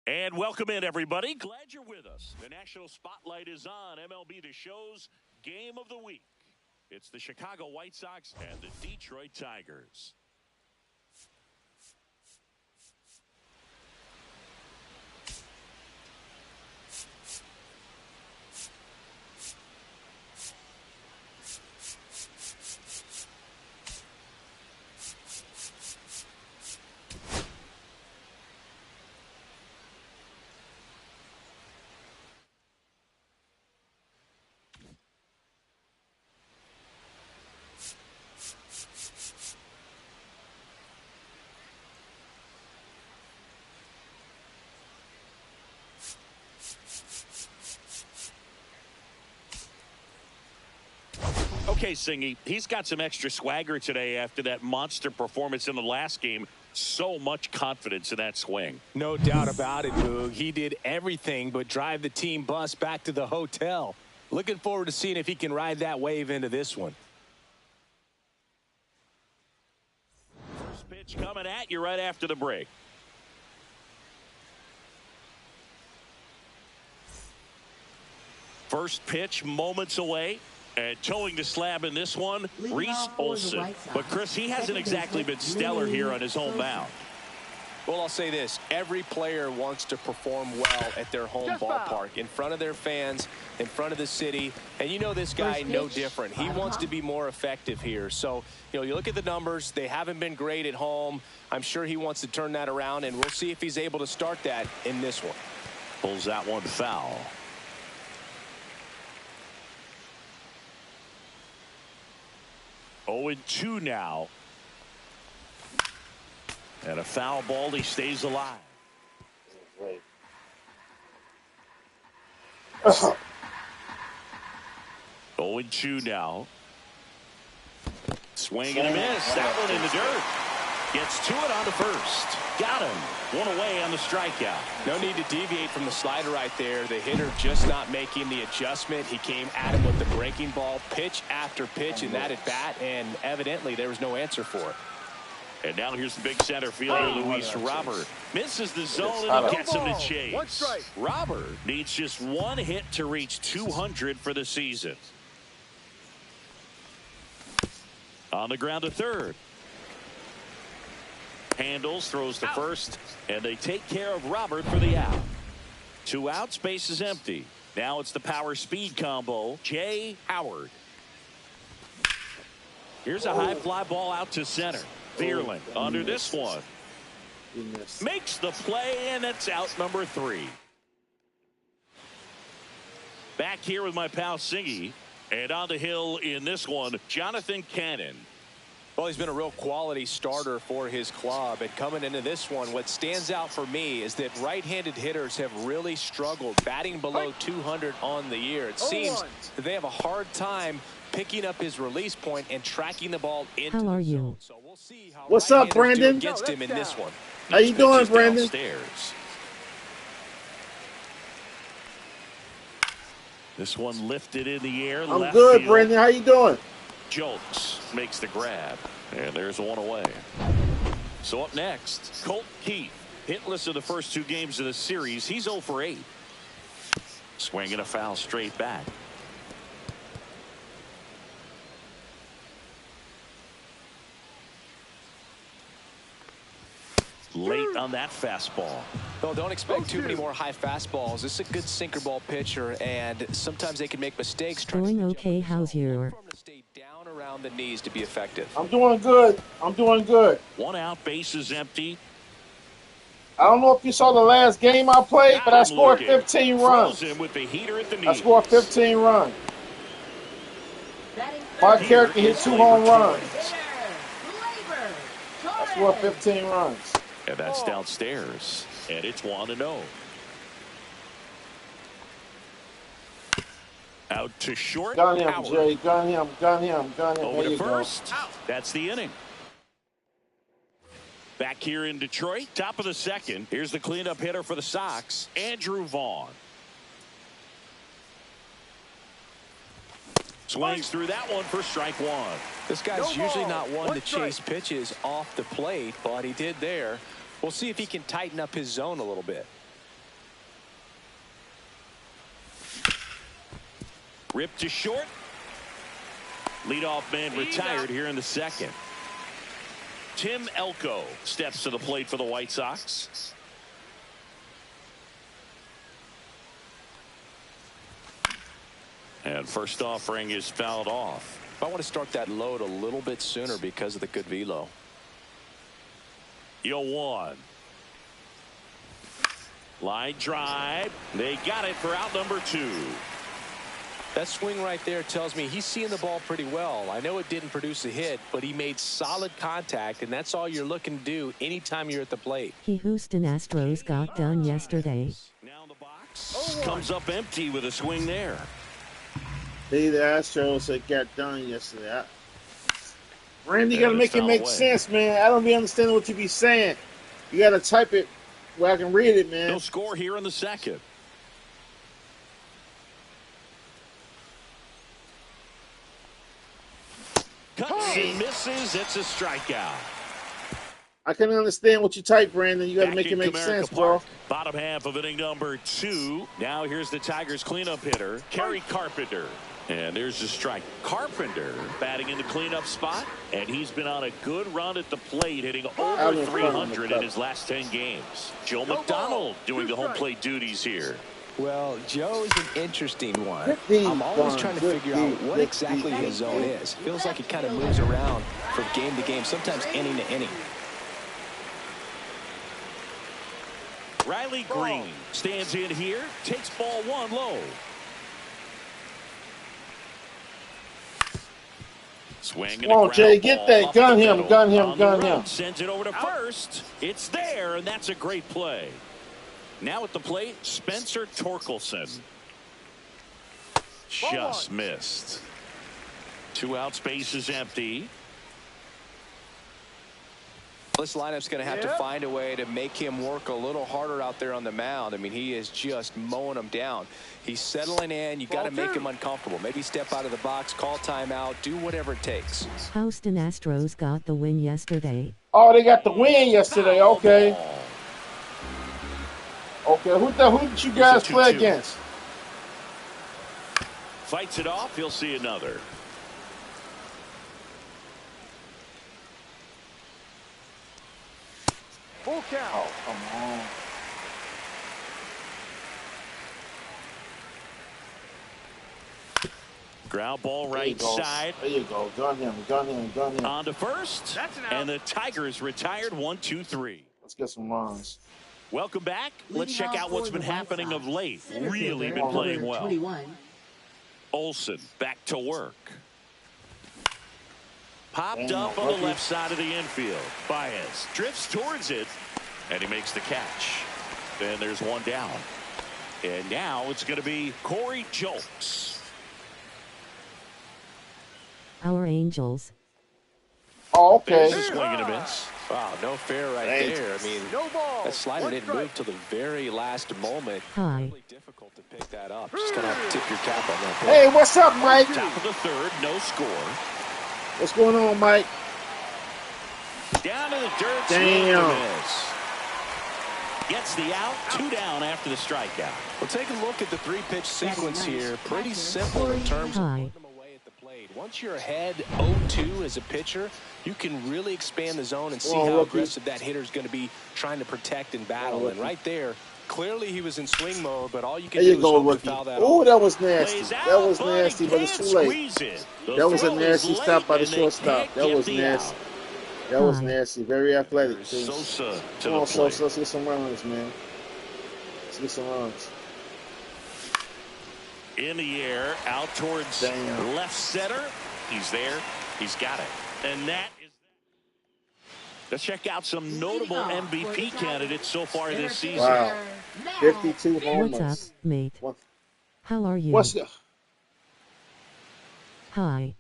And welcome in, everybody. Glad you're with us. The national spotlight is on MLB The Show's Game of the Week. It's the Chicago White Sox and the Detroit Tigers. Okay, Singy, he's got some extra swagger today after that monster performance in the last game. So much confidence in that swing. No doubt about it, Boog. He did everything but drive the team bus back to the hotel. Looking forward to seeing if he can ride that wave into this one. First pitch coming at you right after the break. First pitch moments away. And towing the slab in this one, Reese Olson. But, Chris, he hasn't exactly been stellar here on his home mound. Well, I'll say this. Every player wants to perform well at their home ballpark, in front of their fans, in front of the city. And you know this guy no different. He wants to be more effective here. So, you know, you look at the numbers. They haven't been great at home. I'm sure he wants to turn that around, and we'll see if he's able to start that in this one. Pulls that one foul. 0-2 now. And a foul ball. He stays alive. 0-2 now. Swing and a miss. That one in the dirt. Gets to it on the first. Got him. One away on the strikeout. No need to deviate from the slider right there. The hitter just not making the adjustment. He came at him with the breaking ball, pitch after pitch in that at bat, and evidently there was no answer for it. And now here's the big center fielder, Luis Robert. Misses the zone and he gets him to chase. Robert needs just one hit to reach 200 for the season. On the ground to third. Handles, throws to first, and they take care of Robert for the out. 2 outs, base is empty. Now it's the power speed combo. Jay Howard. Here's a high fly ball out to center. Vierling under this one. Makes the play, and it's out number 3. Back here with my pal Singy. And on the hill in this one, Jonathan Cannon. Well, he's been a real quality starter for his club. And coming into this one, what stands out for me is that right-handed hitters have really struggled, batting below 200 on the year. It seems that they have a hard time picking up his release point and tracking the ball into the zone. So we'll see how What's up, Brandon? do against him in this one. How you doing, Brandon? Downstairs. This one lifted in the air. I'm good, field. Brandon. How you doing? Jolks makes the grab, and there's one away. So up next, Colt Keith, hitless in the first 2 games of the series. He's 0 for 8. Swinging a foul straight back. Late on that fastball. Well, don't expect too many more high fastballs. This is a good sinker ball pitcher, and sometimes they can make mistakes. Doing okay. How's your? Stay down around the knees to be effective. I'm doing good. I'm doing good. 1 out, base is empty. I don't know if you saw the last game I played, but I scored 15 runs. Him with the heater at the knees. I scored 15 runs. My character hit 2 home runs. I scored 15 runs. And that's downstairs. And it's 1-0. Out to short. Gun him, Jay. Gun him. Gun him. Gun him. Over there to you first. Go. That's the inning. Back here in Detroit, top of the second. Here's the cleanup hitter for the Sox, Andrew Vaughn. Swings through that one for strike 1. This guy's usually not one to chase pitches off the plate, but he did there. We'll see if he can tighten up his zone a little bit. Ripped to short. Leadoff man retired here in the second. Tim Elko steps to the plate for the White Sox. And first offering is fouled off. I want to start that load a little bit sooner because of the good velo. 0-1. Line drive. They got it for out number 2. That swing right there tells me he's seeing the ball pretty well. I know it didn't produce a hit, but he made solid contact, and that's all you're looking to do anytime you're at the plate. Houston Astros got done yesterday. Now the box comes up empty with a swing there. The Astros that got done yesterday. Randy, you got to make it make sense, man. I don't be understanding what you be saying. You got to type it where I can read it, man. No score here in the second. Cuts and misses. It's a strikeout. I can understand what you type, Brandon. You got to make it make sense, bro. Bottom half of inning number 2. Now here's the Tigers cleanup hitter, Kerry Carpenter. And there's the strike. Carpenter batting in the cleanup spot, and he's been on a good run at the plate, hitting over 300 in his last 10 games. Joe McDonald doing the home plate duties here. Well, Joe is an interesting one. I'm always trying to figure out what exactly his zone is. Feels like it kind of moves around from game to game, sometimes inning to inning. Riley Green stands in here, takes ball 1 low. Swing. Come on, Jay, get that. Gun him, gun him, gun him. Sends it over to first. It's there, and that's a great play. Now at the plate, Spencer Torkelson. Just missed. 2 outs, base is empty. This lineup's going to have to find a way to make him work a little harder out there on the mound. I mean, he is just mowing them down. He's settling in. You got to make him uncomfortable. Maybe step out of the box, call timeout, do whatever it takes. Houston Astros got the win yesterday. Oh, they got the win yesterday. Okay. Okay, who did you guys play against? Fights it off. He'll see another. Full count. Oh, come on. Ground ball right side. There you go. Gun him, gun him, gun him. On to first. And the Tigers retired 1-2-3. Let's get some runs. Welcome back. Let's check out what's been happening of late. Really been playing well. Olsen back to work. Popped up on the left side of the infield. Baez drifts towards it, and he makes the catch. And there's one down. And now it's going to be Corey Julks. Our Angels. Oh, okay. There's a swing and a miss. Wow, no fair right there. I mean, that slider didn't move till the very last moment. Hi. Really difficult to pick that up. Just gonna have to tip your cap on that. Hey, what's up, Mike? Top of the third, no score. What's going on, Mike? Down to the dirt. Damn. Miss. Gets the out. 2 down after the strikeout. Well, take a look at the 3-pitch sequence here. Pretty simple in terms of putting them away at the plate. Once you're ahead 0-2 as a pitcher, you can really expand the zone and see how aggressive that hitter is going to be trying to protect and battle. And right there, clearly he was in swing mode, but all you can do is hope to foul that off. Oh, that was nasty. That was nasty, but it's too late. That was a nasty stop by the shortstop. That was nasty. That was nasty. Very athletic. Sosa to Come on, the plate. Sosa. Let's get some runs, man. Let's get some runs. In the air, out towards left center. He's there. He's got it. And that is. Let's check out some notable MVP candidates so far this season. Wow. 52 homers. What's up, mate? What? How are you? What's the... Hi.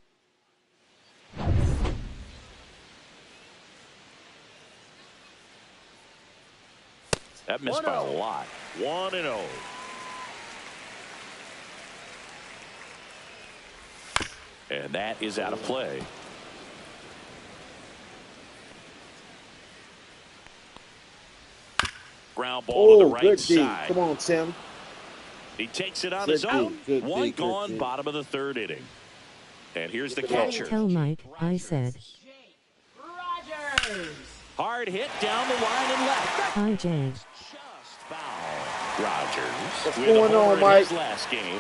That missed by a lot. 1-0. And that is out of play. Ground ball to the right good side. D. Come on, Tim. He takes it on Good his own. D. One Good gone, D. bottom of the third inning. And here's the catcher. Tell Mike I said. Hard hit down the line and left. Hi, Jay. Just foul. Rogers. What's with a going homer on, in Mike? his last game.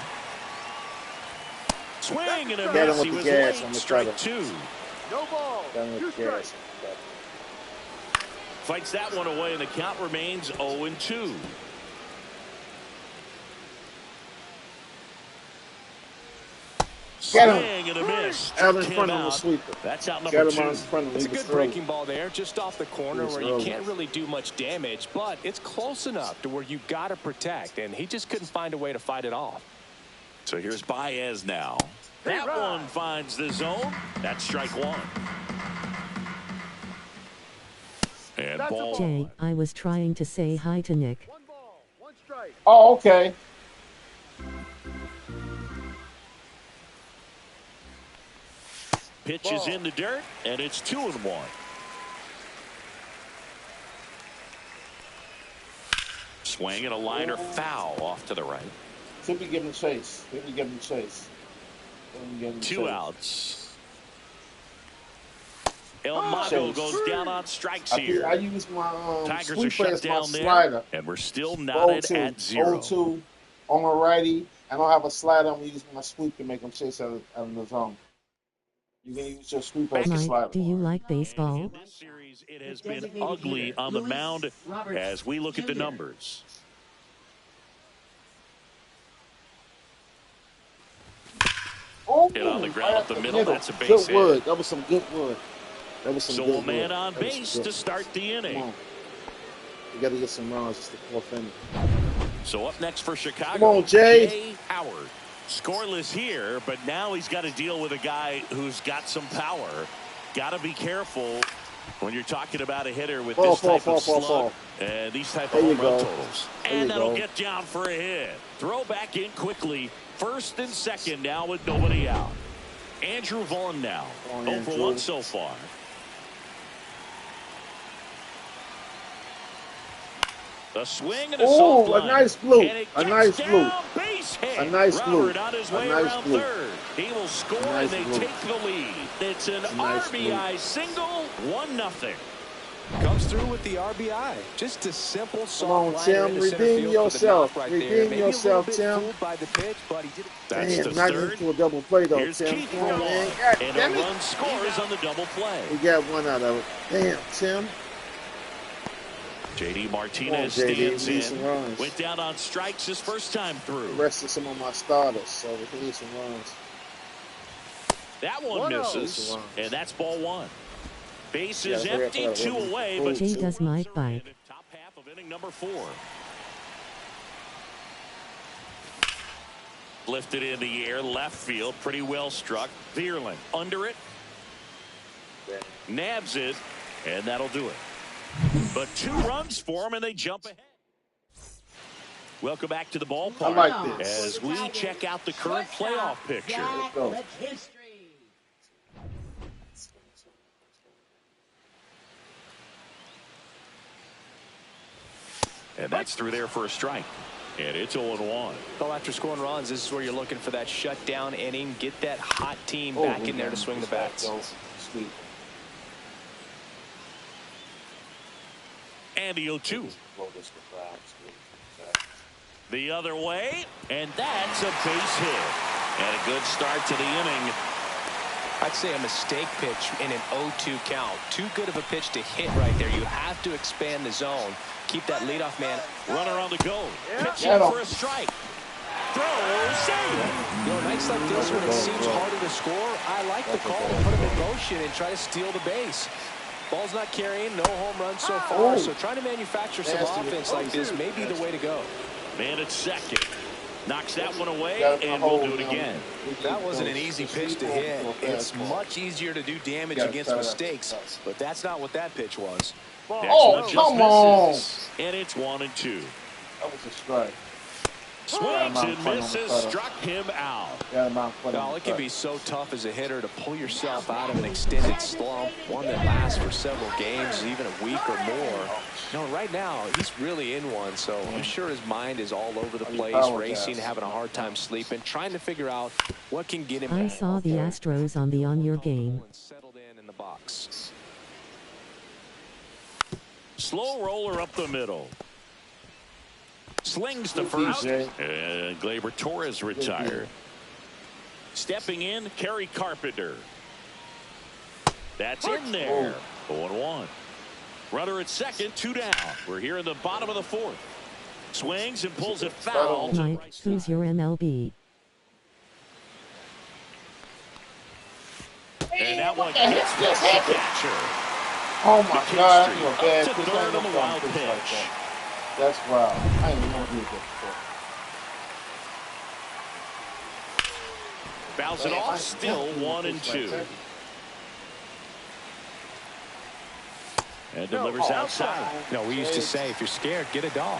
Swing and a Get him miss. with He the was gas late. on the Strike cutter. 2. No ball. Down with the gas. Fights that one away, and the count remains 0-2. Get him. Swing and a miss. Out in Took front him of the out. sweeper. That's out Got number him 2. out in front of him. It's a He was good throwing. breaking ball there, just off the corner where you can't really do much damage, but it's close enough to where you got to protect, and he just couldn't find a way to fight it off. So here's Baez now. That one finds the zone. That's strike 1. And ball. Jay, I was trying to say hi to Nick. 1 ball, 1 strike. Oh, okay. Pitch is in the dirt, and it's 2-1. Swing and a liner foul off to the right. Should be giving chase. Should be giving chase. 2 outs. El Mago goes down on strikes here. I use my Tigers are sweeper shut as my down there, slider. and we're still knotted 0-2, at 0. 0-2 on my righty. I don't have a slider. I'm going to use my sweep to make them chase out of the zone. You can use your sweeper as a slider. Mike, do you like baseball? In this series, it has been ugly on the mound as we look at the numbers. Hit on the ground up the middle. That's a base Good hit. wood. That was some good wood. That was some So good a wood. man on That was base good. to start the Come inning. on. You got to get some runs. It's the 4th inning. So up next for Chicago, Come on, Jay. Jay Howard. Scoreless here, but now he's got to deal with a guy who's got some power. Got to be careful when you're talking about a hitter with this type of slug and these type of home run totals. And that'll get down for a hit. Throw back in quickly. 1st and 2nd now with nobody out. Andrew Vaughn now. 0 for 1 so far. A swing and a soft line. A nice blue. And it A gets nice down, blue. base hit. A nice blue. Robert on his way A nice around blue. 3rd. He will score A nice and they blue. take the lead. It's an nice RBI single, 1-0. Comes through with the RBI. Just a simple, Come on, soft liner Tim. into center Redeem field yourself. for the knock right there. Redeem Maybe yourself, a little bit Tim. fooled by the pitch, but he did it. That's Damn, the not 3rd. into a double play, though, Here's Tim. Keith Come on, Wall. man. God And damn a it. run scores on the double play. We got one out of it. Damn, Tim. J.D. Martinez stands in. Went down on strikes his first time through. Rested some of my starters, so we can need some runs. That one misses, and that's ball one. Base is empty, 2 away, but Jay does my bike. Top half of inning number 4. Lifted in the air, left field, pretty well struck. Vierland under it, nabs it, and that'll do it. But 2 runs for him, and they jump ahead. Welcome back to the ballpark. I like this. As we check out the current playoff picture. And that's through there for a strike. And it's 0-1. Well, after scoring runs, this is where you're looking for that shutdown inning. Get that hot team back in there to swing the bats. Sweet. And the 0-2. The other way, and that's a base hit. And a good start to the inning. I'd say a mistake pitch in an 0-2 count. Too good of a pitch to hit right there. You have to expand the zone. Keep that leadoff man. Runner on the go. Pitch in for a strike. Throw, save. You know, nights like this when it seems harder to score, I like the call to put him in motion and try to steal the base. Ball's not carrying, no home runs so far, so trying to manufacture some offense like this may be the way to go. Man at second. Knocks that one away, and we'll do it again. That wasn't an easy pitch to hit. It's much easier to do damage against mistakes, but that's not what that pitch was. Come on. And it's 1-2. That was a strike. Swings and misses, struck him out. Well, it can be so tough as a hitter to pull yourself out of an extended slump, one that lasts for several games, even a week or more. No, right now, he's really in one, so I'm sure his mind is all over the place, racing, having a hard time sleeping, trying to figure out what can get him. I saw the Astros on the On Your game. Settled in the box. Slow roller up the middle. Slings to first, and Gleyber Torres retired. Stepping in, Kerry Carpenter. That's in there. 0-1. Runner at second, 2 down. We're here in the bottom of the 4th. Swings and pulls it foul. Mike, who's your MLB? And that one hits the catcher. Oh my God, that's a bad to third on the wild pitch. That's wild. I didn't know he did that before. Fouls it off, still 1-2. And delivers outside. You know, we used to say, if you're scared, get a dog.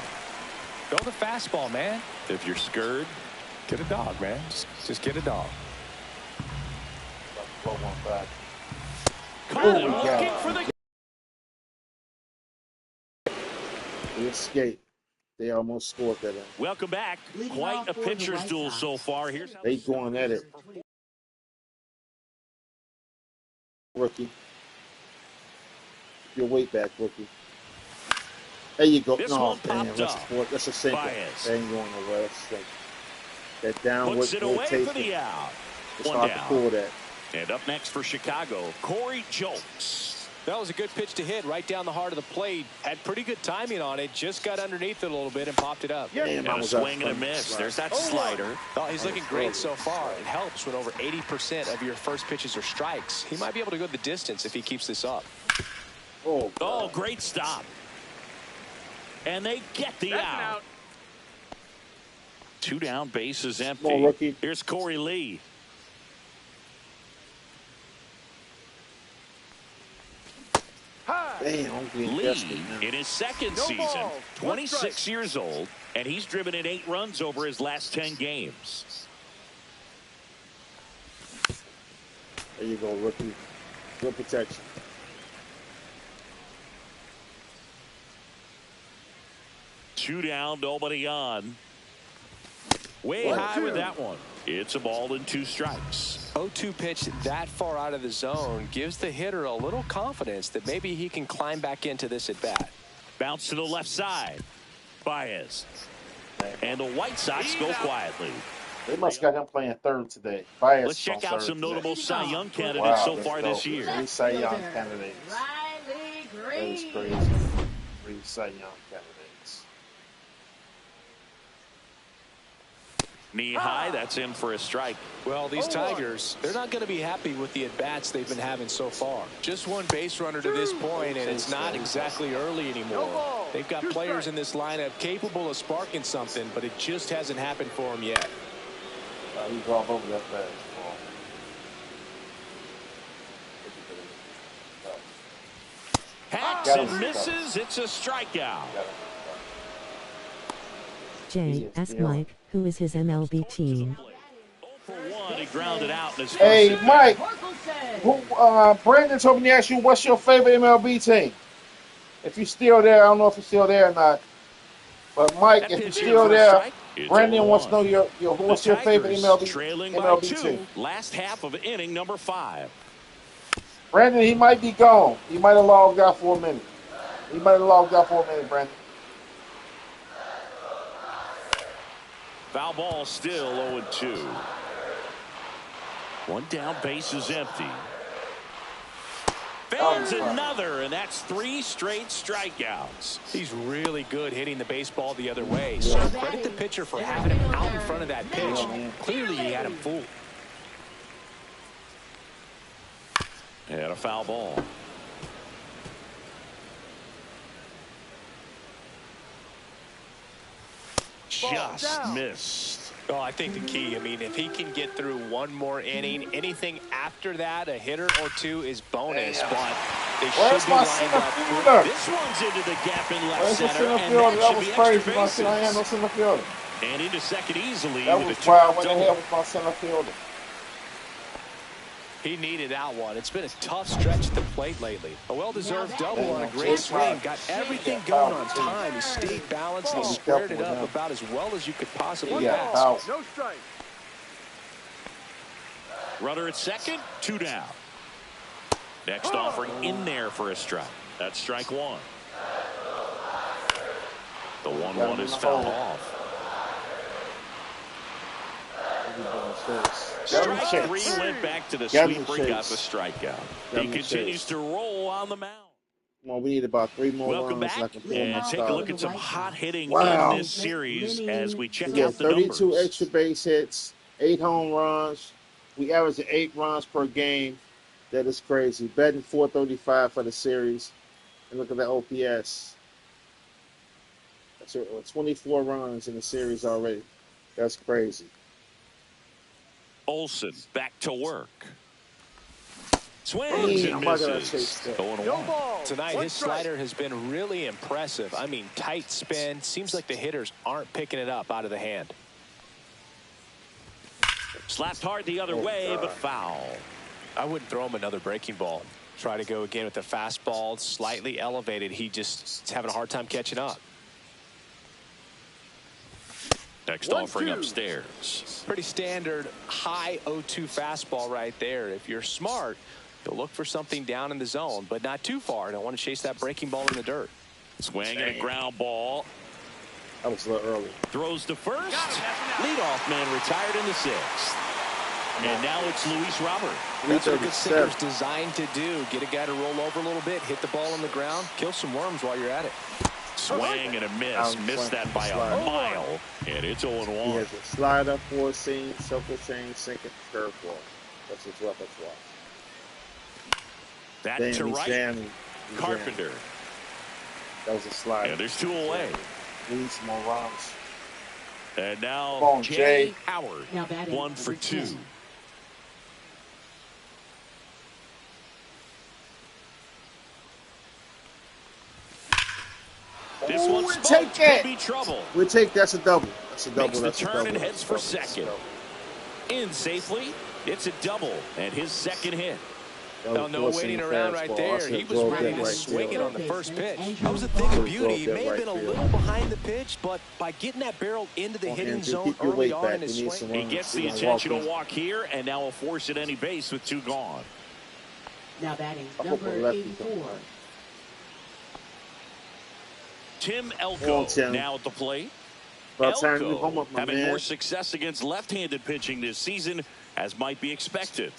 Throw the fastball, man. If you're scared, get a dog, man. Just get a dog. Caught him looking for the... They escaped. They almost scored that in. Welcome back. Quite a pitcher's duel so far. Here's they going at it. Rookie. Your weight back, rookie. There you go. No, damn, that's a sinker. They ain't going nowhere. That's a sinker. That downward rotation. For the out. It's hard to pull that. And up next for Chicago, Corey Julks. That was a good pitch to hit right down the heart of the plate. Had pretty good timing on it. Just got underneath it a little bit and popped it up. And a swing and a miss. There's that slider. Oh, he's looking great so far. It helps when over 80% of your first pitches are strikes. He might be able to go the distance if he keeps this up. Oh, great stop. And they get the out. 2 down, base is empty. Here's Corey Lee. Damn, Lee in his second season, 26 years old, and he's driven in 8 runs over his last 10 games. There you go, rookie. Good protection. Two down, nobody on. Way high with that one. It's a ball and 2 strikes. 0-2 pitch that far out of the zone gives the hitter a little confidence that maybe he can climb back into this at bat. Bounce to the left side. Baez. And the White Sox go quietly. They must got him playing third today. Baez. Let's check out some notable Cy Young candidates so far this year. Cy Young candidates. That is crazy. these Cy Young candidates. Knee high, that's in for a strike. Well, these Tigers, they're not going to be happy with the at-bats they've been having so far. Just one base runner to this point, and it's not exactly early anymore. They've got players in this lineup capable of sparking something, but it just hasn't happened for them yet. He's all over that fastball. Hacks and misses. It's a strikeout. Jay, ask Mike, who is his MLB team? 0 for 1, he grounded out in his first Hey, at-bat. Mike, Brandon told me to ask you, what's your favorite MLB team? If you're still there, I don't know if you're still there or not. But, Mike, if you're still there, Brandon wants to know what's your favorite MLB team. Last half of inning number 5. Brandon, he might be gone. He might have logged out for a minute. Brandon. Foul ball still 0-2. One down, base is empty. Fans another, and that's 3 straight strikeouts. He's really good hitting the baseball the other way, so credit the pitcher for having him out in front of that pitch. Clearly, he had him fooled. And a foul ball. Just missed. Oh, I think the key, I mean, if he can get through one more inning, anything after that, a hitter or two is bonus, but they should be lined up. This one's into the gap in left Where's the center, center and fielder? that That was should be crazy. extra I had no bases. center fielder. And into second easily. That with was a wild. What the double. hell was my center fielder? He needed that one. It's been a tough stretch at the plate lately. A well-deserved double on a great swing. Got everything going on time. He stayed balanced and he squared it up about as well as you could possibly ask. No strike. Runner at second, 2 down. Next offering in there for a strike. That's strike 1. The 1-1 is fouled off. Strike 3 went back to the sweeper, got the strikeout. He continues to roll on the mound. Well, we need about 3 more Welcome runs. back, and take a look at some hot hitting Wow. in this series as we check We out got the 32 numbers. extra base hits, 8 home runs. We average 8 runs per game. That is crazy. Betting 435 for the series. And look at the OPS. That's 24 runs in the series already. That's crazy. Olsen back to work. Swings and misses. No 0-1. ball. Tonight, One his strike. slider has been really impressive. I mean, tight spin. Seems like the hitters aren't picking it up out of the hand. Slapped hard the other way, but foul. I wouldn't throw him another breaking ball. Try to go again with the fastball, slightly elevated. He just is having a hard time catching up. Next offering upstairs. Pretty standard high 0-2 fastball right there. If you're smart, you'll look for something down in the zone, but not too far. Don't want to chase that breaking ball in the dirt. Swing and a ground ball. That was a little early. Throws to first. Leadoff man retired in the 6th. And now it's Luis Robert. That's what a good sinker's designed to do. Get a guy to roll over a little bit, hit the ball on the ground, kill some worms while you're at it. Swing and a miss. Missed that by a mile. And it's 0-1. He has a slider, 4-seam, circle change, sinker, curveball. That's his repertoire. That to right. Carpenter. That was a slider. And there's 2 away. Need some more runs. And now Come on, Jay Howard. Now batting 1 for 2. This one's take that. Could be trouble. We'll take that's a double. That's a double. Makes the That's a turn double. and That's heads a for double. That's a second. double. In safely. It's a double. And his second hit. No waiting around right there. He was ready to swing it on the first pitch. That was a thing of beauty. He may have been a little behind the pitch, but by getting that barrel into the hitting zone early on in his swing, he gets the intentional walk here, and now will force at any base with 2 gone. Now batting number 84. Tim Elko now at the plate. About time to Elko home up, my having man. more success against left-handed pitching this season, as might be expected.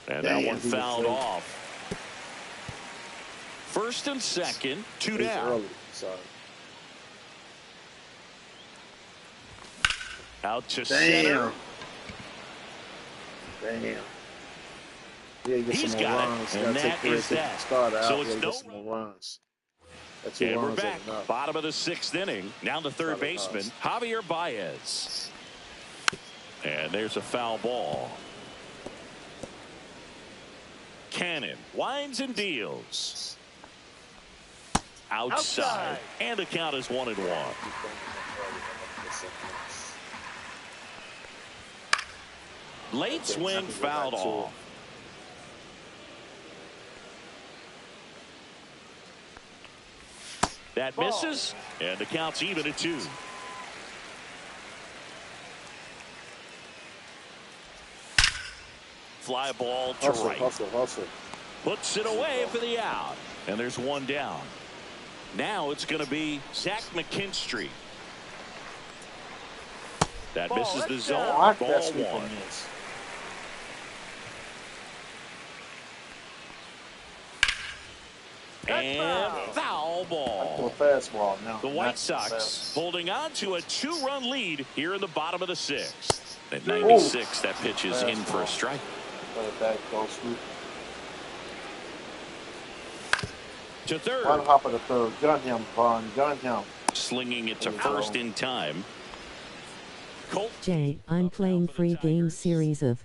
And that one fouled off. First and second, 2 down. Early. Sorry. Out to center. Damn. Yeah, get He's some more got runs. it, and that is that. Start out. So it's Get no some more runs. That's and we're back. Bottom of the 6th inning. Now the third baseman, Javier Baez. And there's a foul ball. Cannon winds and deals. Outside. And the count is 1-1. Late swing fouled off. That misses, and the count's even at 2. Fly ball to right. Hustle. Puts it away for the out. And there's one down. Now it's going to be Zach McKinstry. That misses the zone. Ball 1. And foul ball. Fastball now. The White Sox holding on to a 2-run lead here in the bottom of the 6th. At 96, that pitch is in for a strike. To third. One hop of the third. Gun him, Vaughn. Gun him. Slinging it to first in time. Colt. Jay, I'm playing free game series of.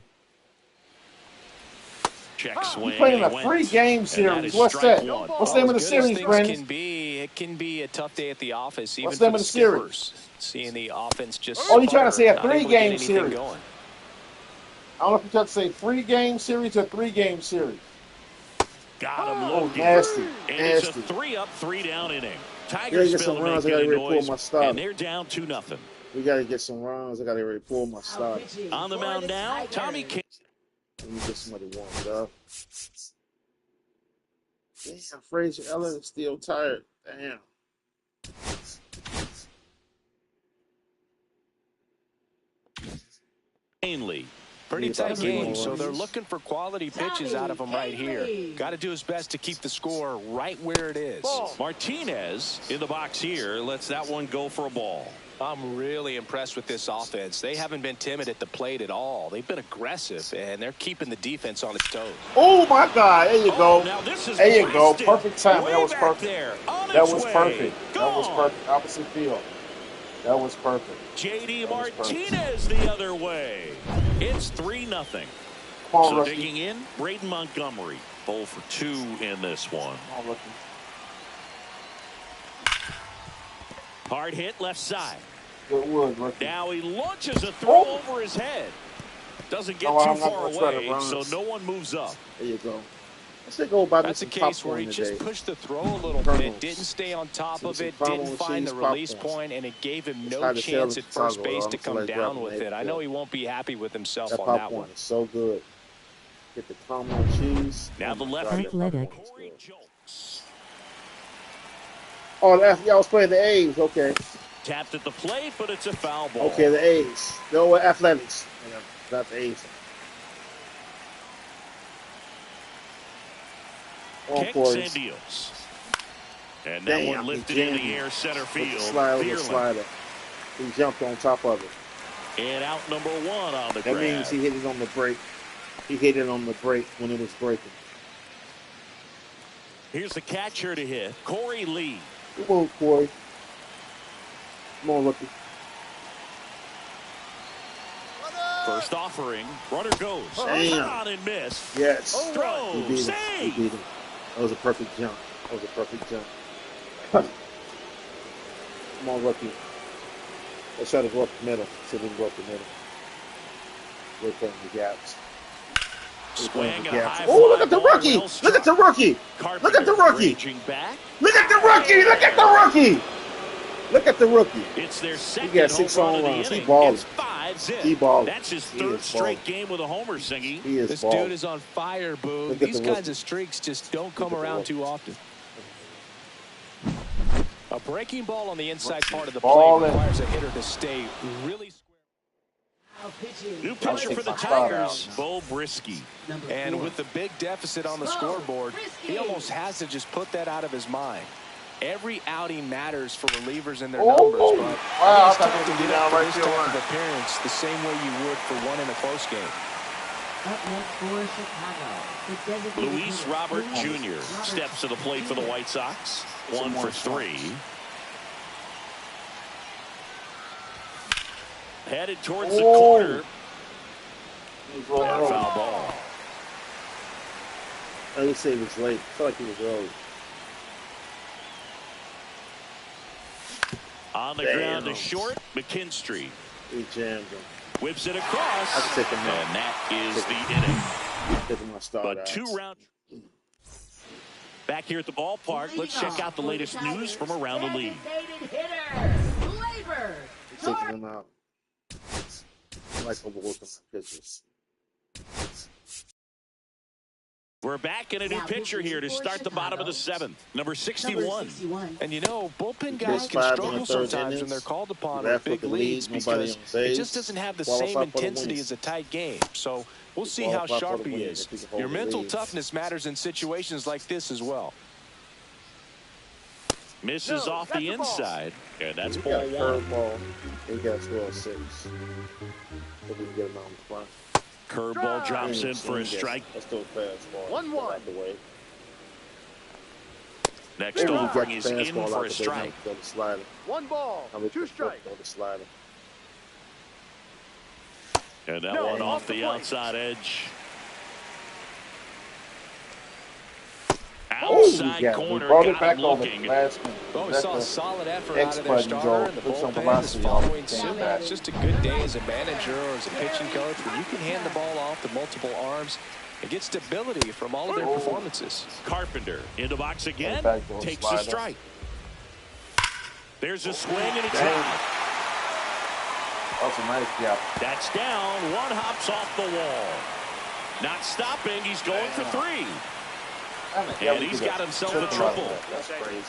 Check swing. You playing a free game series. What's that? What's the name of the series, Brandon? It can be a tough day at the office. Even what's the name of the series? Seeing the offense just. Oh, you trying to say a 3-game series? Going. I don't know if you're trying to say 3-game series or 3-game series. Got him looking. Nasty. And Nasty. it's a 3-up, 3-down inning. Tigers get some runs. I gotta pull my stop. And they're down 2-0. We gotta get some runs. I gotta pull my stop. On the mound now, Tommy King. Let me get somebody warmed up. Damn, Fraser Ellen is still tired. Damn. Mainly. Pretty tight game, so they're looking for quality pitches out of him right here. Got to do his best to keep the score right where it is. Martinez in the box here lets that one go for a ball. I'm really impressed with this offense. They haven't been timid at the plate at all. They've been aggressive, and they're keeping the defense on its toes. Oh, my God. There you go. Now this is there you go. Perfect timing. That was perfect. That was perfect. That was perfect. Opposite field. That was perfect. J.D. Martinez the other way. It's 3-0. So digging in, Braden Montgomery. 0 for 2 in this one. Hard hit left side. Good wood, rookie. Now he launches a throw over his head. Doesn't get too far away, so no one moves up. There you go. Go about That's a case where he just pushed the throw a little bit, didn't stay on top of it, didn't find the release point, and it gave him no chance at first base to come down with it. I know he won't be happy with himself on that one. So good. Get the caramel cheese. Now the left. Athletic. Oh, y'all was playing the A's. Okay. Tapped at the plate, but it's a foul ball. Okay, the A's. No, Athletics. Not the A's. Kicks and deals. And that one lifted in the air center field. Slider. He jumped on top of it. And out number 1 on the grab. That means he hit it on the break. He hit it on the break when it was breaking. Here's the catcher to hit. Corey Lee. Come on, Corey. Come on, rookie. First offering. Runner goes. Damn. On and miss. Yes. Throw. He beat Save. him. He beat him. That was a perfect jump. Come on, rookie. Let's try to go up the middle. See if we can go up the middle. We're playing the gaps. Swing and a high oh, look at the rookie! Look at the rookie! Look at the rookie! Back. Look at the rookie! Look at the rookie! Look at the rookie. It's their second. He got 6 home runs. He balling. He balling. That's his 3rd straight game with a homer, Singy. This dude is on fire, Boo. These kinds of streaks just don't come around too often. A breaking ball on the inside part of the plate requires a hitter to stay really square. New pitcher for the Tigers, Bo Brisky. And with the big deficit on the scoreboard, he almost has to just put that out of his mind. Every outing matters for relievers in their numbers, but it's tough to get up for this type of appearance the same way you would for one in a close game. Up next for Chicago, Luis Robert Jr. steps to the plate for the White Sox. 1 for 3. Headed towards the corner. And foul ball. I would say he was late. I felt like he was early. On the ground to short, McKinstry. He jammed him. Whips it across. And that is the inning. But 2 rounds. Back here at the ballpark, let's check out the latest news from around the league. Taking him out. I like overworking my pitches. We're back in a new pitcher here to start the bottom of the 7th. Number 61. And you know, bullpen guys can struggle sometimes when they're called upon with big leads because it just doesn't have the same intensity as a tight game. So we'll see how sharp he is. Your mental toughness matters in situations like this as well. Misses off the inside, and that's ball 1. Curveball. He got 12-6. Hope we can get him on the front. Curveball drops in for a strike. Let's do a fastball. 1-1. Next offering is in for a strike. 1 ball, 2 strikes. And that one off the outside edge. Outside corner, got him looking. Well, we saw a solid effort out of their starter, and the bullpen is following suit. It's just a good day as a manager or as a pitching coach when you can hand the ball off to multiple arms and get stability from all of their performances. Carpenter in the box again, takes a strike. There's a swing and a drop. That's a nice gap. That's down. 1 hops off the wall. Not stopping. He's going for 3. And he's got himself a triple. That's crazy.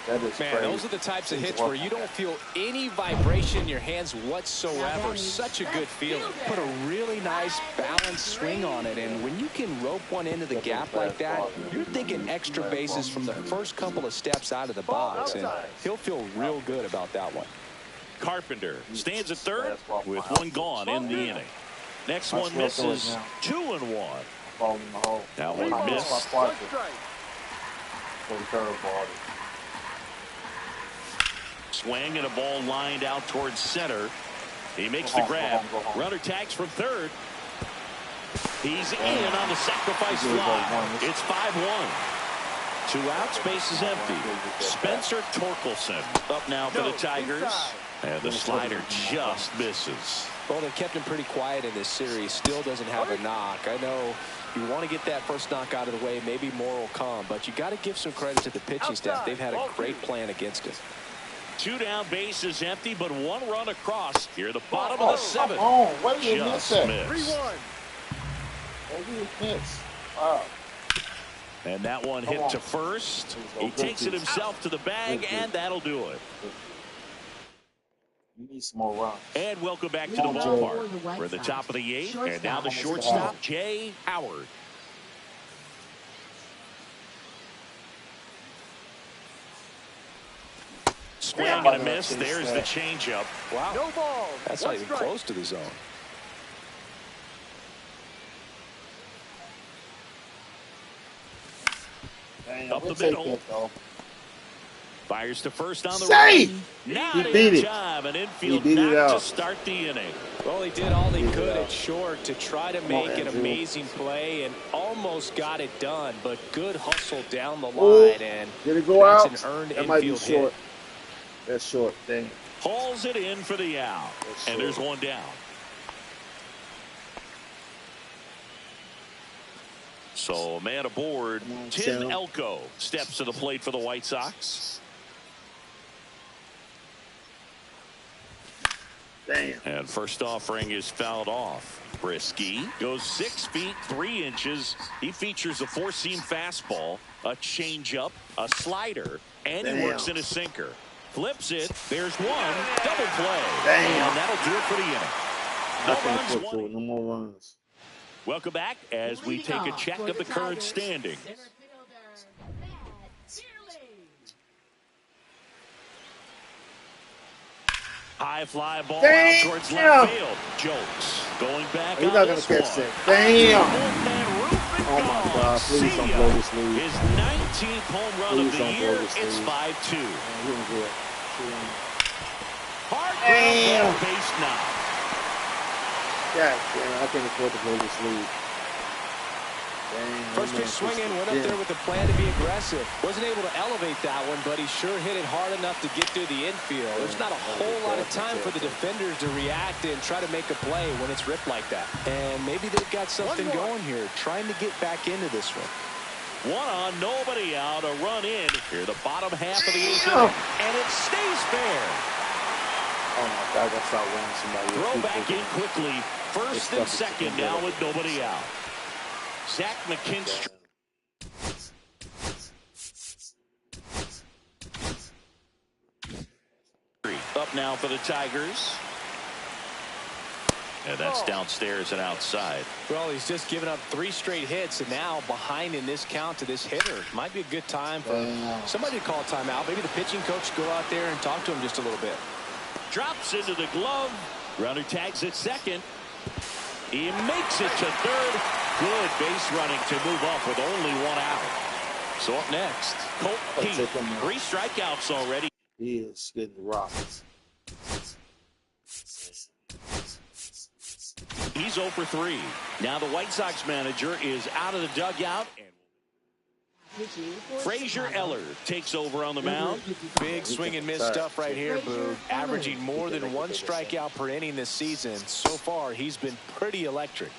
That is Man, crazy. those are the types of hits where you don't feel any vibration in your hands whatsoever. Such a good feeling. Put a really nice balanced swing on it, and when you can rope one into the gap like that, you're thinking extra bases from the first couple of steps out of the box, and he'll feel real good about that one. Carpenter stands at third with 1 gone in the inning. Next one misses. 2-1. That one missed. Swing and a ball lined out towards center. He makes the grab. Runner tags from third. He's in on the sacrifice fly. It's 5-1. 2 outs, base is empty. Spencer Torkelson up now for the Tigers. And the slider just misses. Well, they've kept him pretty quiet in this series. Still doesn't have a knock. I know you want to get that first knock out of the way. Maybe more will come. But you got to give some credit to the pitching staff. They've had a great plan against him. 2 down, base is empty, but 1 run across. Here at the bottom of the 7th. Why did you miss that? 3-1. Why did you miss? Wow. And that one hit to first. He takes it himself to the bag, and that'll do it. You need some more runs. And welcome back to the ballpark. We're at the top of the 8th, and now the shortstop, Jay Howard. Swing and a miss. There's the changeup. Wow. No ball. That's not even close to the zone. Up the middle. Fires to first on the Safe! run. Now He beat it. time. An infield He beat it knock out. to start the inning. Well, he did all he could at short to try to make an amazing play and almost got it done, but good hustle down the line, and did it go out? that's an earned That might be infield short. hit. That's short. Dang it. Hauls it in for the out. And there's 1 down. So a man aboard. Tim Elko steps to the plate for the White Sox. Damn. And first offering is fouled off. Brisky goes 6 feet 3 inches. He features a 4-seam fastball, a changeup, a slider, and he works in a sinker. Flips it. There's 1. Double play. Damn. And that'll do it for the inning. I can't put forward. No more runs. Welcome back as we take a check of the current standings. High fly ball out towards left field. Jokes going back. He's not going to catch that. Damn. Oh my God. Please don't blow this lead. His 19th home run of the year. It's 5-2. Hard ground base now. God damn, I can't afford to blow this lead. First pitch swinging, went up there with a plan to be aggressive. Wasn't able to elevate that one, but he sure hit it hard enough to get through the infield. There's not a whole lot of time for the defenders to react and try to make a play when it's ripped like that. And maybe they've got something going here, trying to get back into this one. One on, nobody out, a run in. Here, the bottom half of the eighth inning, and it stays fair. Oh my God, that's not winning somebody. Throw back in quickly. First and second now with nobody out. Zach McKinstry. Up now for the Tigers. And that's downstairs and outside. Well, he's just given up 3 straight hits, and now behind in this count to this hitter. Might be a good time for somebody to call a timeout. Maybe the pitching coach go out there and talk to him just a little bit. Drops into the glove. Runner tags at second. He makes it to third. Good base running to move up with only 1 out. So up next, Colt Pete. 3 strikeouts already. He is getting rocked. He's 0 for 3. Now the White Sox manager is out of the dugout. Frazier Eller takes over on the mound. Big swing and miss stuff right here, Boo. Averaging more than 1 strikeout per inning this season. So far, he's been pretty electric.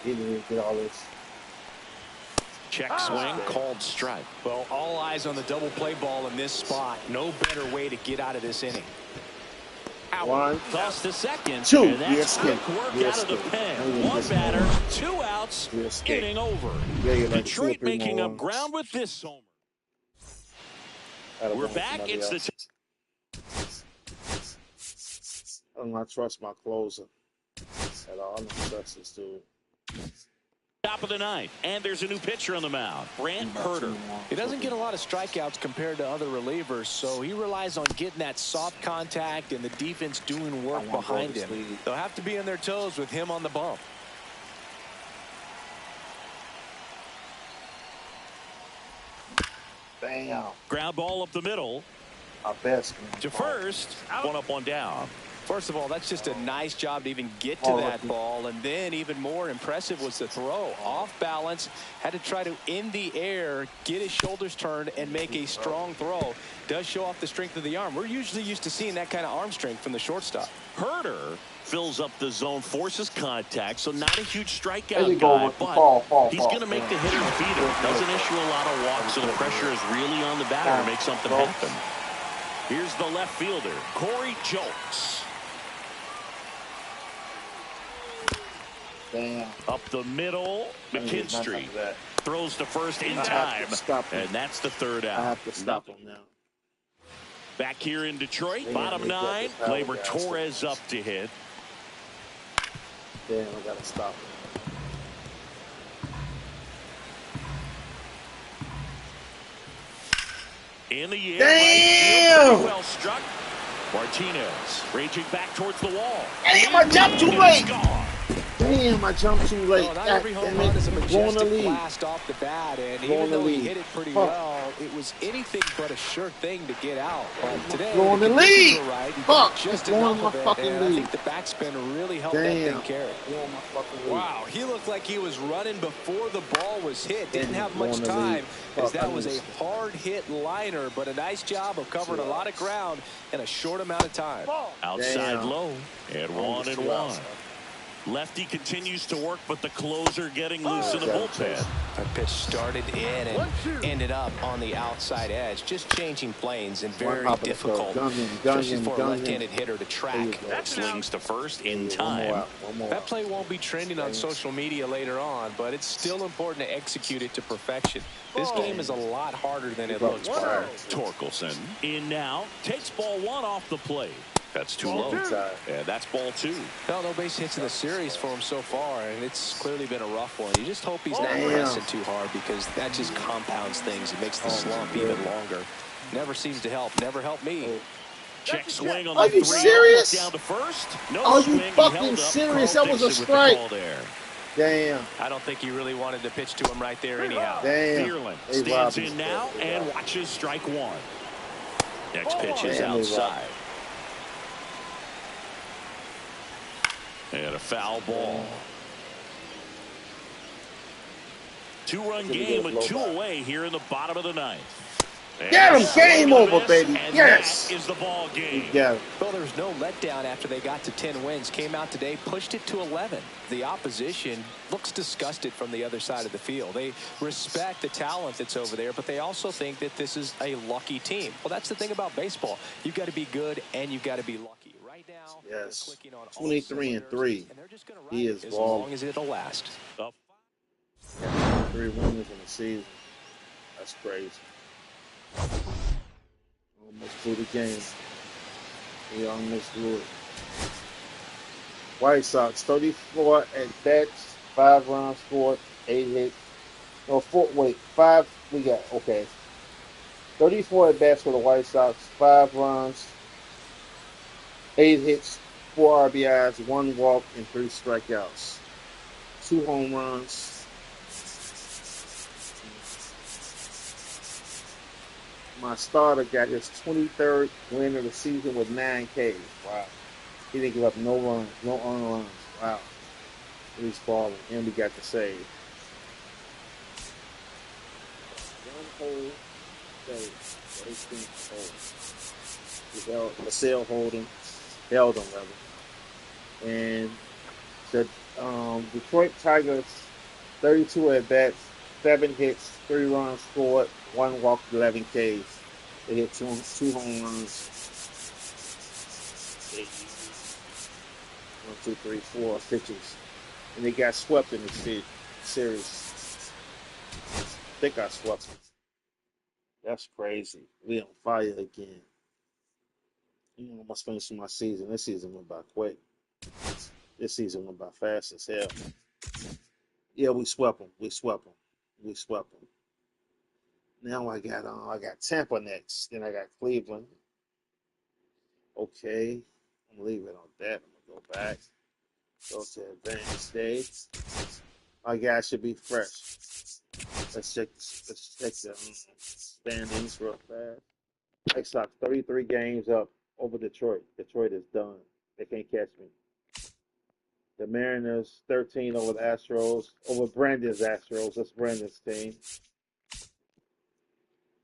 He didn't even get all this. Check swing, called strike. Well, all eyes on the double play ball in this spot. No better way to get out of this inning. One, toss to second. 2. And that's quick work out of the pen. 1 batter, 2 outs. Inning over. Detroit making up ground with this homer. We're back. It's the. I do not trust my closer at all. I don't trust this dude. Top of the 9th, and there's a new pitcher on the mound, Brant Herter. He doesn't get a lot of strikeouts compared to other relievers, so he relies on getting that soft contact and the defense doing work behind him. They'll have to be on their toes with him on the bump. Damn. Ground ball up the middle. Our best. To first, 1 up, 1 down. First of all, that's just a nice job to even get to that ball. And then even more impressive was the throw. Off balance, had to try to, in the air, get his shoulders turned and make a strong throw. Does show off the strength of the arm. We're usually used to seeing that kind of arm strength from the shortstop. Herter fills up the zone, forces contact, so not a huge strikeout guy, but he's going to make the hitters beat him. Doesn't issue a lot of walks, so the pressure is really on the batter to make something happen. Here's the left fielder, Corey Jolks. Damn. Up the middle, McKinstry throws to first in time, and that's the 3rd out. I have to stop him now. Back here in Detroit, bottom 9, Gleyber Torres up to hit. Damn, I gotta stop him. In the air, damn! Right, well struck. Martinez raging back towards the wall. Damn, I jumped too late. Damn, I jumped too late. Well, not every home run is a majestic blast off the bat, and even though he hit it pretty well, it was anything but a sure thing to get out. But today, the conditions were right. He got just enough of it, and I think the backspin really helped that thing carry. Wow, he looked like he was running before the ball was hit. Didn't have much time, as that was a hard-hit liner, but a nice job of covering a lot of ground in a short amount of time. Outside low, and 1-1. Lefty continues to work, but the closer getting loose in the bullpen. That pitch started in and ended up on the outside edge. Just changing planes and very difficult, especially for a left-handed hitter to track. Swings to first in time. That play won't be trending on social media later on, but it's still important to execute it to perfection. This game is a lot harder than it looks. Torkelson in now, takes ball 1 off the plate. That's too low. And that's ball 2. No base hits in the series for him so far, and it's clearly been a rough one. You just hope he's not pressing too hard, because that just compounds things. It makes the slump even longer. Never seems to help. Never helped me. Check swing on the 3. Are you serious? Down to first. No Are swing. You fucking serious? That was a strike. Damn. I don't think he really wanted to pitch to him right there anyhow. Damn. Bierland stands in now and watches strike 1. Next pitch is outside. And a foul ball. 2-run game with 2 away here in the bottom of the 9th. Get him! Game over, baby. Yes. That is the ball game. Yeah. Well, there's no letdown after they got to 10 wins. Came out today, pushed it to 11. The opposition looks disgusted from the other side of the field. They respect the talent that's over there, but they also think that this is a lucky team. Well, that's the thing about baseball. You've got to be good and you've got to be lucky. Right now, yes. 23-3. He is as long as it'll last. 3 wins in the season. That's crazy. Almost blew the game. We almost blew it. Whitesox 34 at bats, 5 runs scored, 8 hits. No, 4. Wait, 5. We got 34 at bats for the White Sox, 5 runs, 8 hits, 4 RBIs, 1 walk, and 3 strikeouts. 2 home runs. My starter got his 23rd win of the season with 9 Ks. Wow. He didn't give up no runs, no earned runs. Wow. He's balling. And we got the save. 1 hole save. 18 hole. Marcel held him rather. And the Detroit Tigers, 32 at bats, 7 hits, 3 runs scored, 1 walk, 11 Ks. They hit 2 home runs. 1, 2, 3, 4 pitches. And they got swept in the series. They got swept. That's crazy. We on fire again. You know, I must finish my season. This season went by quick. This season went by fast as hell. Yeah, we swept them. Now I got Tampa next. Then I got Cleveland. Okay. I'm leaving on that. I'm gonna go back. Go to advanced stage. My guy should be fresh. Let's check the standings real fast. White Sox 33 games up over Detroit. Detroit is done. They can't catch me. The Mariners 13 over the Astros. Over Brandon's Astros. That's Brandon's team.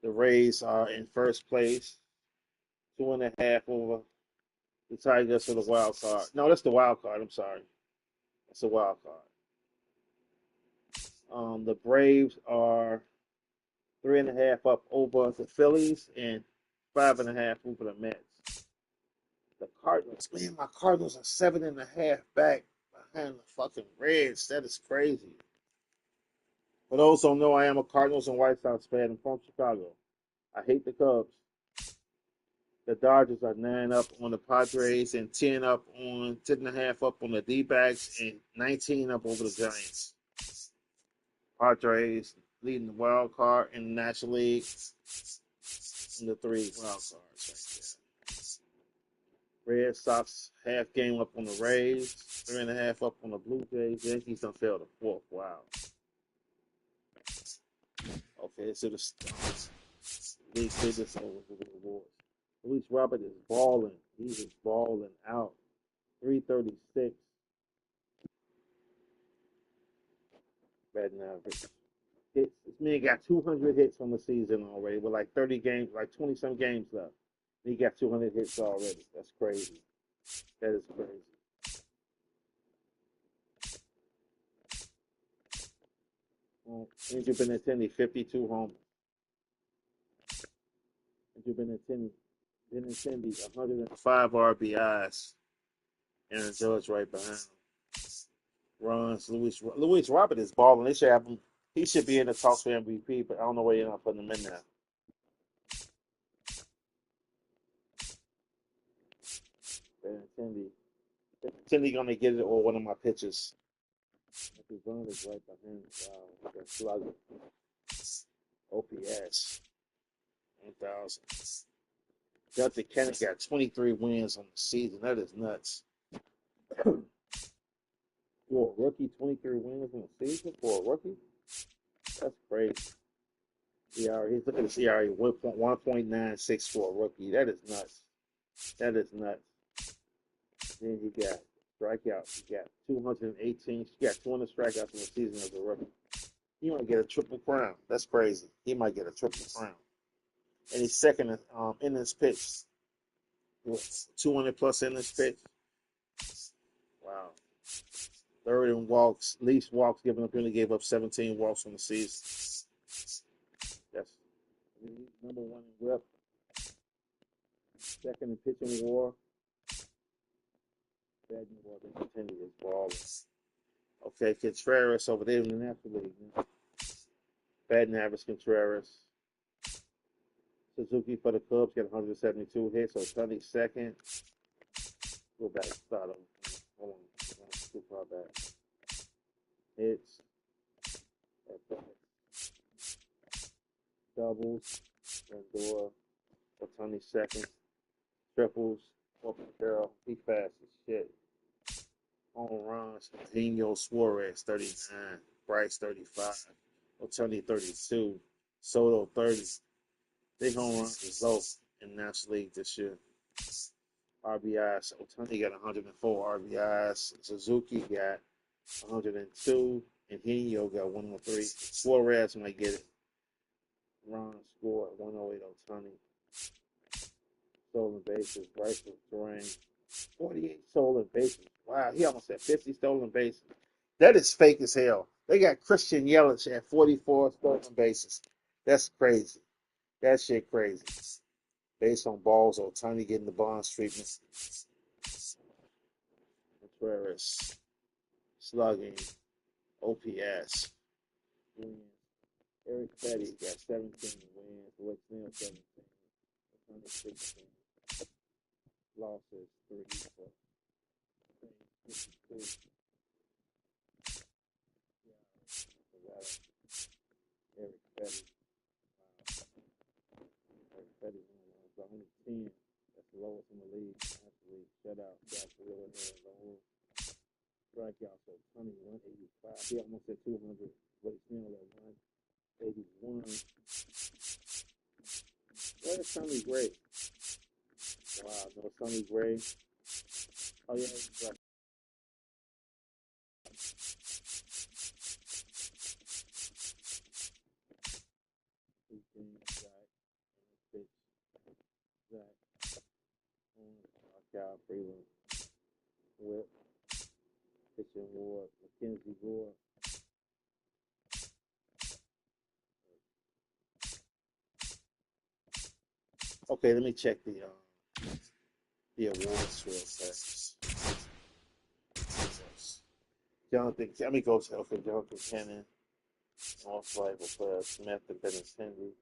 The Rays are in first place. 2.5 over the Tigers for the wild card. No, that's the wild card. I'm sorry. That's the wild card. The Braves are 3.5 up over the Phillies and 5.5 over the Mets. The Cardinals, man, my Cardinals are 7.5 back behind the fucking Reds. That is crazy. For those who don't know, I am a Cardinals and White Sox fan. I'm from Chicago. I hate the Cubs. The Dodgers are 9 up on the Padres and 10.5 up on the D-backs and 19 up over the Giants. Padres leading the wild card in the National League in the 3 wild cards right there. Red Sox half game up on the Rays, 3.5 up on the Blue Jays. Yankees done failed the fourth. Wow. Okay, so the Luis did this over the awards. Luis Robert is balling. He's just balling out. 336. Batting average. Hits. This man got 200 hits on the season already with like 30 games, like 20 some games left. He got 200 hits already. That's crazy. That is crazy. Andrew Benintendi, 52 homers. Andrew Benintendi, 105 RBIs. Aaron Judge right behind him. Runs. Luis Robert is balling. They should have him. He should be in the talks for MVP, but I don't know why you're not putting him in there. Benintendi gonna get it or one of my pitches. His run is right behind him. Wow, that's slugger. OPS 1,000. Delta Kennedy got 23 wins on the season. That is nuts. For a rookie, 23 wins on the season for a rookie? That's crazy. CRA, he's looking at CRA 1.96 for a rookie. That is nuts. That is nuts. Then he got strikeouts. He got 218. He got 200 strikeouts in the season as a rookie. He might get a triple crown. That's crazy. He might get a triple crown. And he's second in this pitch. 200 plus in this pitch. Wow. Third in walks, least walks given up. He only gave up 17 walks on the season. That's number one in whip. Second in pitching war. Batting war, they continue his balls. Okay, Contreras over there in the National League. Batting average Contreras. Suzuki for the Cubs got 172 hits, so Sunday second. Go back, start him. Hold on, too far back. Hits. Doubles. Lindor. Otani second. Triples. Carroll. He fast as shit. Home runs. Dino Suarez 39. Bryce 35. Otani 32. Soto 30. Big home run results in National League this year. RBIs. Otani got 104 RBIs. Suzuki got 102. And Hino got 103. Suarez might get it. Ron scored 108 Otani. Stolen bases. Bryce was throwing 48 stolen bases. Wow, he almost had 50 stolen bases. That is fake as hell. They got Christian Yelich at 44 stolen bases. That's crazy. That shit crazy. Based on balls, Otani getting the Bonds treatment. Contreras, slugging, OPS. Eric Petty got 17 wins. Rick Snell 17. 116. Losses 3. So 52. Eric Petty. Eric Petty was only 10. That's the lowest in the league. Actually, shutout. Got Gorilla there. The whole strikeout. So 185. He almost hit 200. Rick Snell at 181. Where's Sonny Gray? Wow, no Sonny Gray. Oh, yeah, he's right. Zach, Freeland, Whip, Pitching Ward, Mackenzie Ward. Okay, let me check the awards real fast. Jonathan, let me go to Jonathan Cannon, most valuable player, Smith and Benintendi.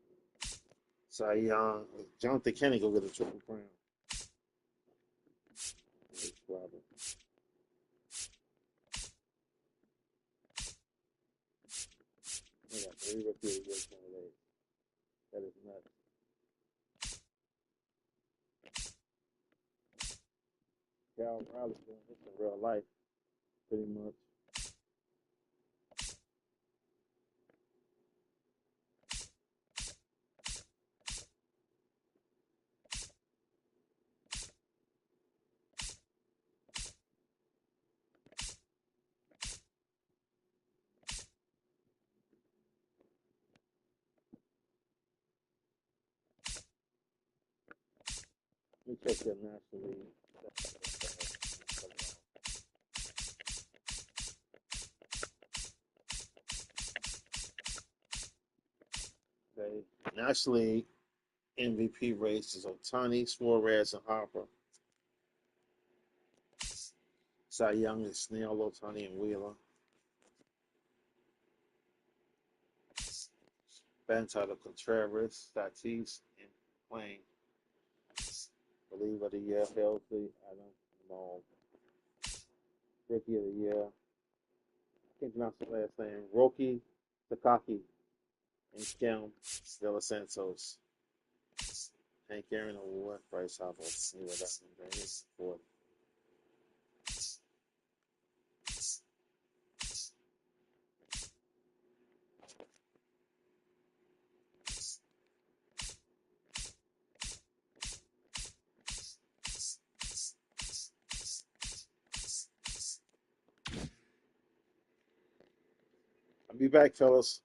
Cy Young, Jonathan Cannon go get a triple crown. Robert. They got 3 rookie of the year candidates. That is nuts. Cal Riley doing this in real life, pretty much. Let me check the National League. Okay. National League MVP races: Otani, Suarez, and Harper. Cy Young is Snell, Otani, and Wheeler. Bantada, Contreras, Tatis, and Plain. Reliever of the year, healthy, Adam Ball. Rookie of the year, I can't pronounce the last name, Roki Takaki, and Kim De Los Santos. Hank Aaron Award, Bryce Harper, Neil Diamond, Ford. I'll be back, fellas.